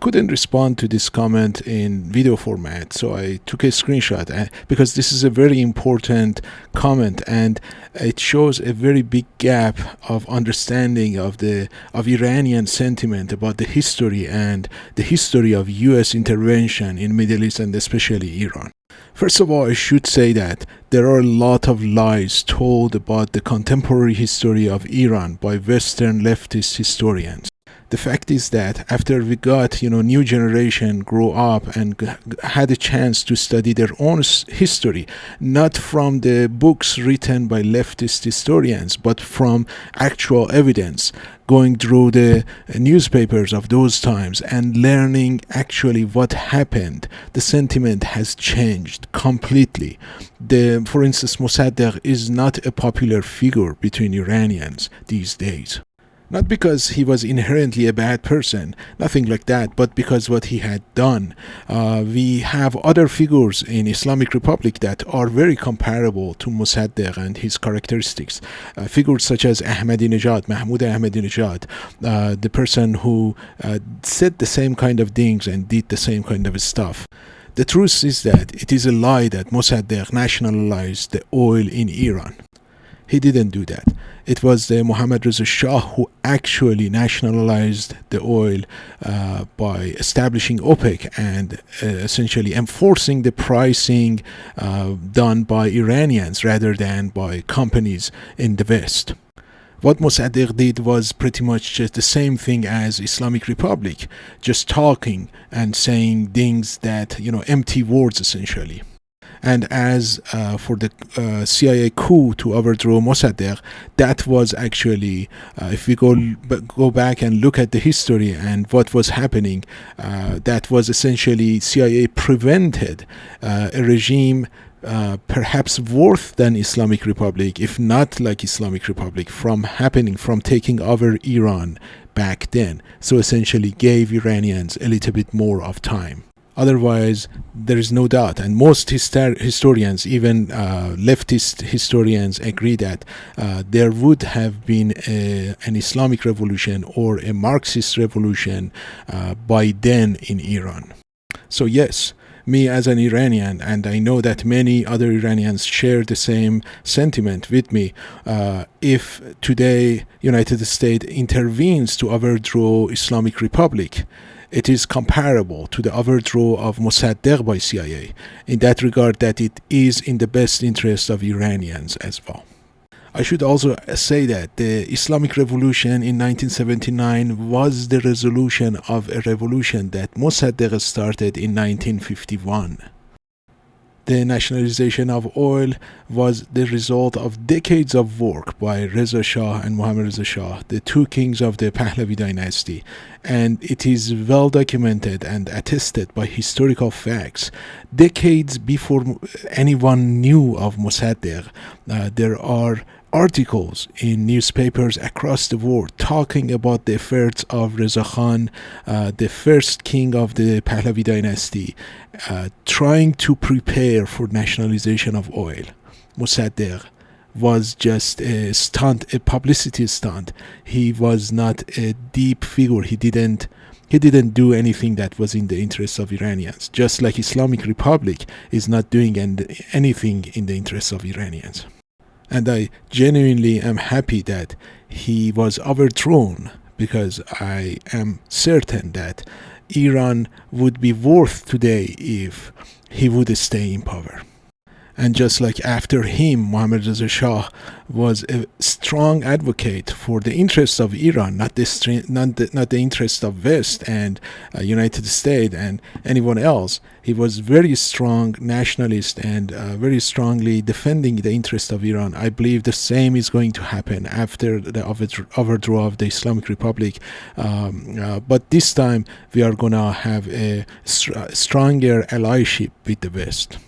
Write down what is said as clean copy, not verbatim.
Couldn't respond to this comment in video format, so I took a screenshot because this is a very important comment, and it shows a very big gap of understanding of Iranian sentiment about the history and the history of US intervention in Middle East and especially Iran. First of all, I should say that there are a lot of lies told about the contemporary history of Iran by Western leftist historians. The fact is that after we got, new generation grow up and had a chance to study their own history, not from the books written by leftist historians, but from actual evidence, going through the newspapers of those times and learning actually what happened, the sentiment has changed completely. For instance, Mossadegh is not a popular figure between Iranians these days. Not because he was inherently a bad person, nothing like that, but because what he had done. We have other figures in Islamic Republic that are very comparable to Mossadegh and his characteristics. Figures such as Ahmadinejad, Mahmoud Ahmadinejad, the person who said the same kind of things and did the same kind of stuff. The truth is that it is a lie that Mossadegh nationalized the oil in Iran. He didn't do that. It was the Mohammad Reza Shah who actually nationalized the oil by establishing OPEC and essentially enforcing the pricing done by Iranians rather than by companies in the West. What Mossadegh did was pretty much just the same thing as Islamic Republic, just talking and saying things that, empty words essentially. And as for the CIA coup to overthrow Mossadegh, that was actually, if we go back and look at the history and what was happening, that was essentially CIA prevented a regime perhaps worse than Islamic Republic, if not like Islamic Republic, from taking over Iran back then. So essentially gave Iranians a little bit more of time. Otherwise, there is no doubt, and most historians, even leftist historians, agree that there would have been an Islamic revolution or a Marxist revolution by then in Iran. So yes, me as an Iranian, and I know that many other Iranians share the same sentiment with me, if today United States intervenes to overthrow Islamic Republic, it is comparable to the overthrow of Mossadegh by CIA in that regard that it is in the best interest of Iranians as well. I should also say that the Islamic Revolution in 1979 was the resolution of a revolution that Mossadegh started in 1951. The nationalization of oil was the result of decades of work by Reza Shah and Mohammad Reza Shah, the two kings of the Pahlavi dynasty, and it is well documented and attested by historical facts. Decades before anyone knew of Mossadegh, there are articles in newspapers across the world talking about the efforts of Reza Khan, the first king of the Pahlavi dynasty, trying to prepare for nationalization of oil. Mossadegh was just a stunt, a publicity stunt. He was not a deep figure. He didn't do anything that was in the interests of Iranians, just like Islamic Republic is not doing anything in the interests of Iranians. And I genuinely am happy that he was overthrown, because I am certain that Iran would be worth today if he would stay in power. And just like after him, Mohammad Reza Shah was a strong advocate for the interests of Iran, not the interests of West and United States and anyone else. He was very strong nationalist and very strongly defending the interests of Iran. I believe the same is going to happen after the overthrow of the Islamic Republic. But this time we are going to have a stronger allyship with the West.